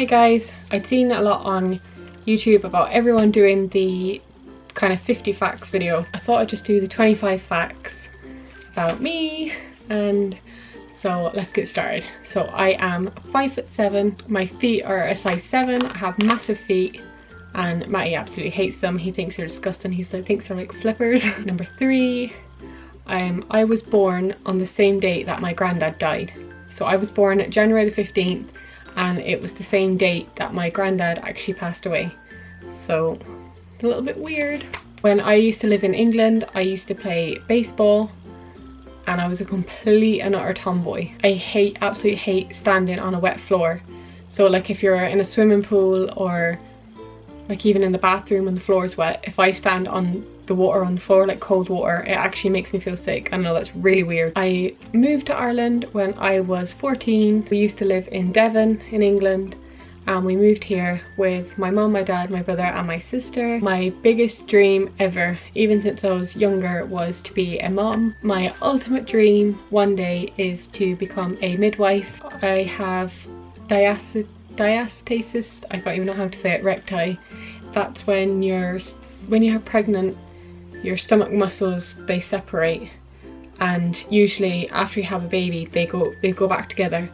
Hi guys, I'd seen a lot on YouTube about everyone doing the kind of 50 facts video. I thought I'd just do the 25 facts about me, and so let's get started. So I am 5'7", my feet are a size 7, I have massive feet, and Matty absolutely hates them. He thinks they're disgusting, he thinks they're like flippers. Number 3, I was born on the same date that my granddad died. So I was born January the 15th, and it was the same date that my granddad actually passed away. So a little bit weird. When I used to live in England, I used to play baseball, and I was a complete and utter tomboy. I absolutely hate standing on a wet floor. So like if you're in a swimming pool or like even in the bathroom when the floor is wet, if I stand on the water on the floor, like cold water, it actually makes me feel sick. I know that's really weird. I moved to Ireland when I was 14. We used to live in Devon in England, and we moved here with my mum, my dad, my brother and my sister. My biggest dream ever, even since I was younger, was to be a mum. My ultimate dream one day is to become a midwife. I have diastasis, I can't even know how to say it, recti. That's when you're pregnant, your stomach muscles, they separate, and usually after you have a baby they go back together.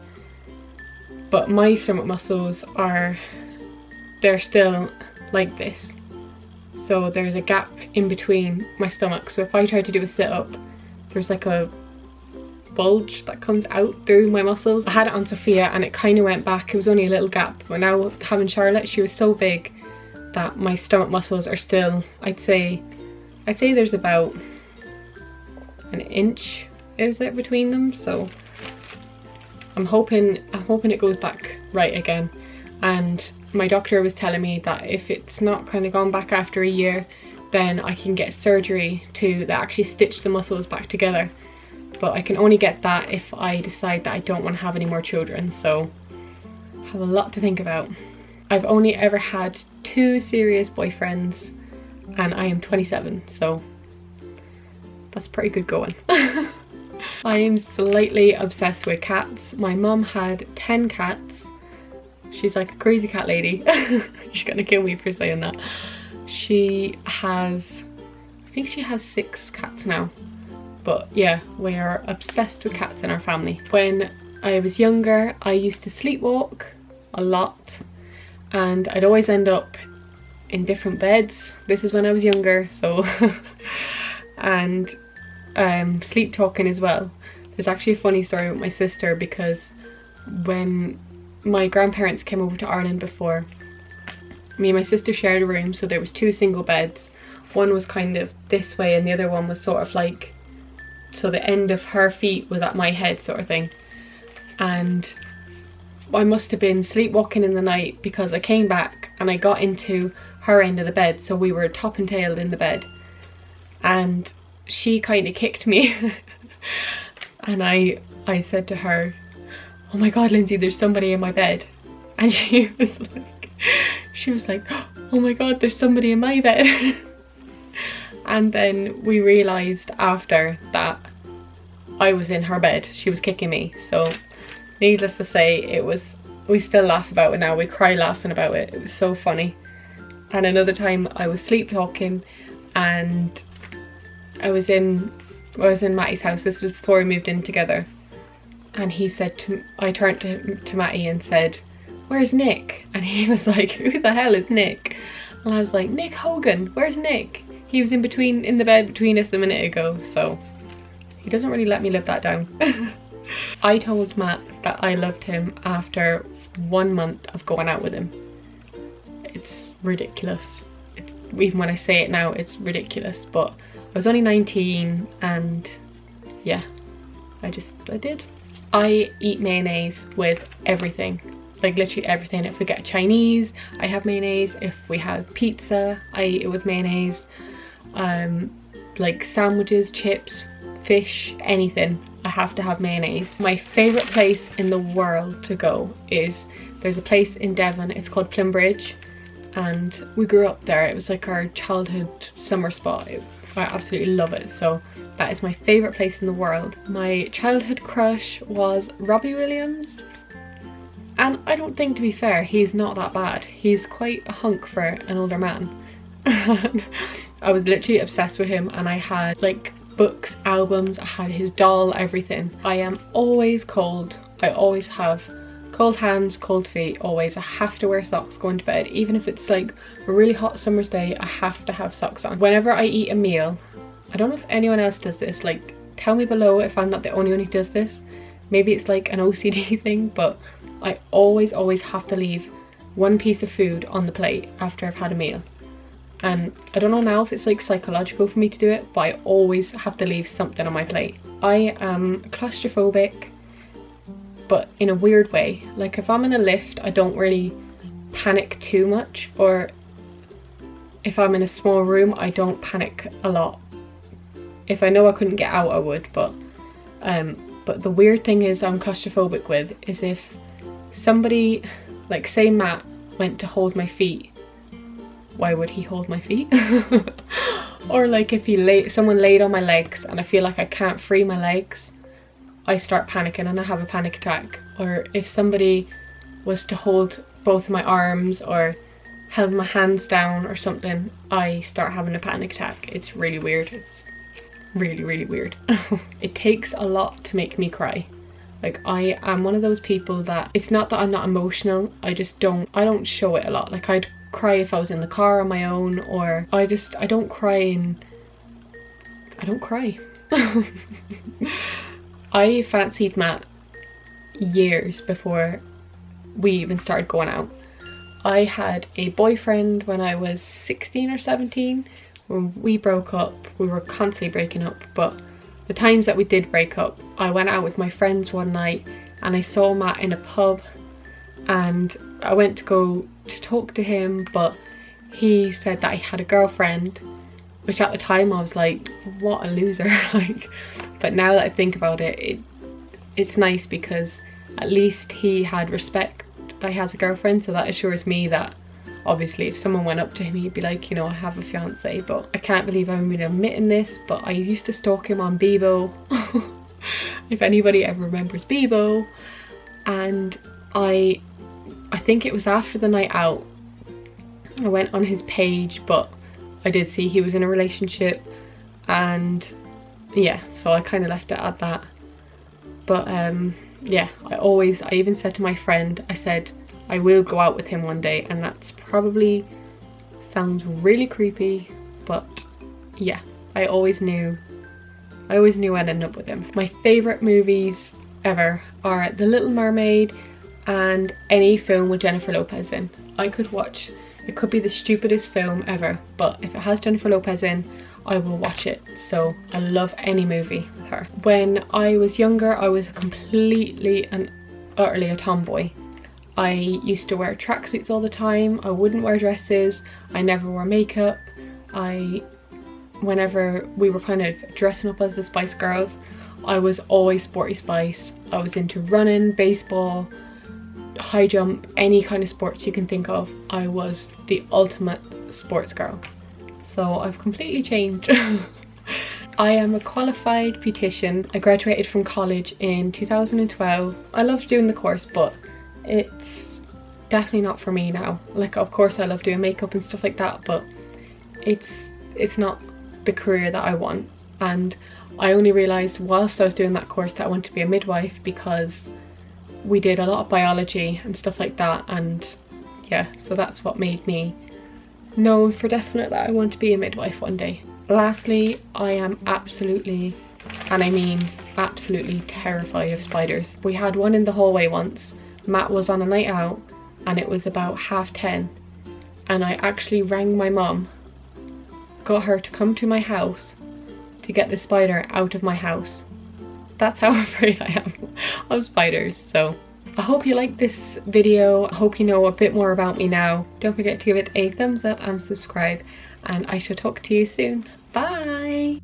But my stomach muscles they're still like this, so there's a gap in between my stomach. So if I try to do a sit-up, there's like a bulge that comes out through my muscles. I had it on Sophia and it kind of went back. It was only a little gap, but now having Charlotte, she was so big that my stomach muscles are still, I'd say there's about an inch, is it, between them? So I'm hoping it goes back right again. And my doctor was telling me that if it's not kind of gone back after a year, then I can get surgery to actually stitch the muscles back together. But I can only get that if I decide that I don't want to have any more children, so I have a lot to think about. I've only ever had 2 serious boyfriends, and I am 27, so that's pretty good going. I am slightly obsessed with cats. My mum had 10 cats. She's like a crazy cat lady. She's gonna kill me for saying that. I think she has 6 cats now. But yeah, we are obsessed with cats in our family. When I was younger, I used to sleepwalk a lot, and I'd always end up in different beds. This is when I was younger, so and sleep talking as well. There's actually a funny story with my sister, because when my grandparents came over to Ireland before, me and my sister shared a room, so there was 2 single beds. One was kind of this way and the other one was sort of like, so the end of her feet was at my head sort of thing. And I must have been sleepwalking in the night, because I came back and I got into her end of the bed, so we were top and tailed in the bed, and she kind of kicked me. And I said to her, "Oh my god, Lindsay, there's somebody in my bed." And she was like, "Oh my god, there's somebody in my bed." And then we realised after that I was in her bed. She was kicking me. So needless to say, we still laugh about it now. We cry laughing about it. It was so funny. And another time I was sleepwalking, and I was in Matty's house. This was before we moved in together. And I turned to Matty and said, "Where's Nick?" And he was like, "Who the hell is Nick?" And I was like, "Nick Hogan, where's Nick? He was in the bed between us a minute ago." So he doesn't really let me live that down. I told Matt that I loved him after 1 month of going out with him. It's ridiculous. Even when I say it now, it's ridiculous, but I was only 19, and yeah, I did. I eat mayonnaise with everything, like literally everything. If we get Chinese, I have mayonnaise. If we have pizza, I eat it with mayonnaise. Like sandwiches, chips, fish, anything, I have to have mayonnaise. My favourite place in the world to go is, there's a place in Devon, it's called Plumbridge, and we grew up there. It was like our childhood summer spot. I absolutely love it, so that is my favourite place in the world. My childhood crush was Robbie Williams, And I don't think, to be fair, he's not that bad. He's quite a hunk for an older man. I was literally obsessed with him, and I had like books, albums, I had his doll, everything. I am always cold. I always have cold hands, cold feet, always. I have to wear socks going to bed. Even if it's like a really hot summer's day, I have to have socks on. Whenever I eat a meal, I don't know if anyone else does this, like tell me below if I'm not the only one who does this. Maybe it's like an OCD thing, but I always have to leave one piece of food on the plate after I've had a meal. And I don't know now if it's like psychological for me to do it, but I always have to leave something on my plate. I am claustrophobic, but in a weird way. Like if I'm in a lift, I don't really panic too much, or if I'm in a small room, I don't panic a lot. If I know I couldn't get out, I would, but the weird thing is I'm claustrophobic with is if somebody, like say Matt went to hold my feet, why would he hold my feet? Or like if someone laid on my legs and I feel like I can't free my legs, I start panicking and I have a panic attack. Or if somebody was to hold both my arms or held my hands down or something, I start having a panic attack. It's really weird. It's really weird. It takes a lot to make me cry. Like I am one of those people that, it's not that I'm not emotional, I don't show it a lot. Like I'd cry if I was in the car on my own, or I don't cry. I fancied Matt years before we even started going out. I had a boyfriend when I was 16 or 17. When we broke up, we were constantly breaking up, but the times that we did break up, I went out with my friends one night and I saw Matt in a pub, and I went to go to talk to him, but he said that he had a girlfriend, which at the time I was like, what a loser. Like, but now that I think about it, it's nice because at least he had respect that he has a girlfriend, so that assures me that obviously if someone went up to him, he'd be like, you know, I have a fiance. But I can't believe I'm even admitting this, but I used to stalk him on Bebo. If anybody ever remembers Bebo. And I think it was after the night out, I went on his page, but I did see he was in a relationship, and yeah, so I kind of left it at that. But yeah, I even said to my friend, I said I will go out with him one day, and that's probably sounds really creepy, but yeah, I always knew I'd end up with him. My favourite movies ever are The Little Mermaid and any film with Jennifer Lopez in. I could watch, it could be the stupidest film ever, but if it has Jennifer Lopez in, I will watch it. So I love any movie with her. When I was younger, I was completely and utterly a tomboy. I used to wear tracksuits all the time. I wouldn't wear dresses. I never wore makeup. Whenever we were kind of dressing up as the Spice Girls, I was always Sporty Spice. I was into running, baseball, high jump, any kind of sports you can think of. I was the ultimate sports girl. So I've completely changed. I am a qualified beautician. I graduated from college in 2012. I loved doing the course, but it's definitely not for me now. Like, of course I love doing makeup and stuff like that, but it's not the career that I want. And I only realised whilst I was doing that course that I wanted to be a midwife, because we did a lot of biology and stuff like that, and yeah, so that's what made me know for definite that I want to be a midwife one day. Lastly, I am absolutely, and I mean absolutely, terrified of spiders. We had one in the hallway once. Matt was on a night out and it was about 10:30, and I actually rang my mum, got her to come to my house to get the spider out of my house. That's how afraid I am of spiders. So I hope you liked this video. I hope you know a bit more about me now. Don't forget to give it a thumbs up and subscribe, and I shall talk to you soon. Bye!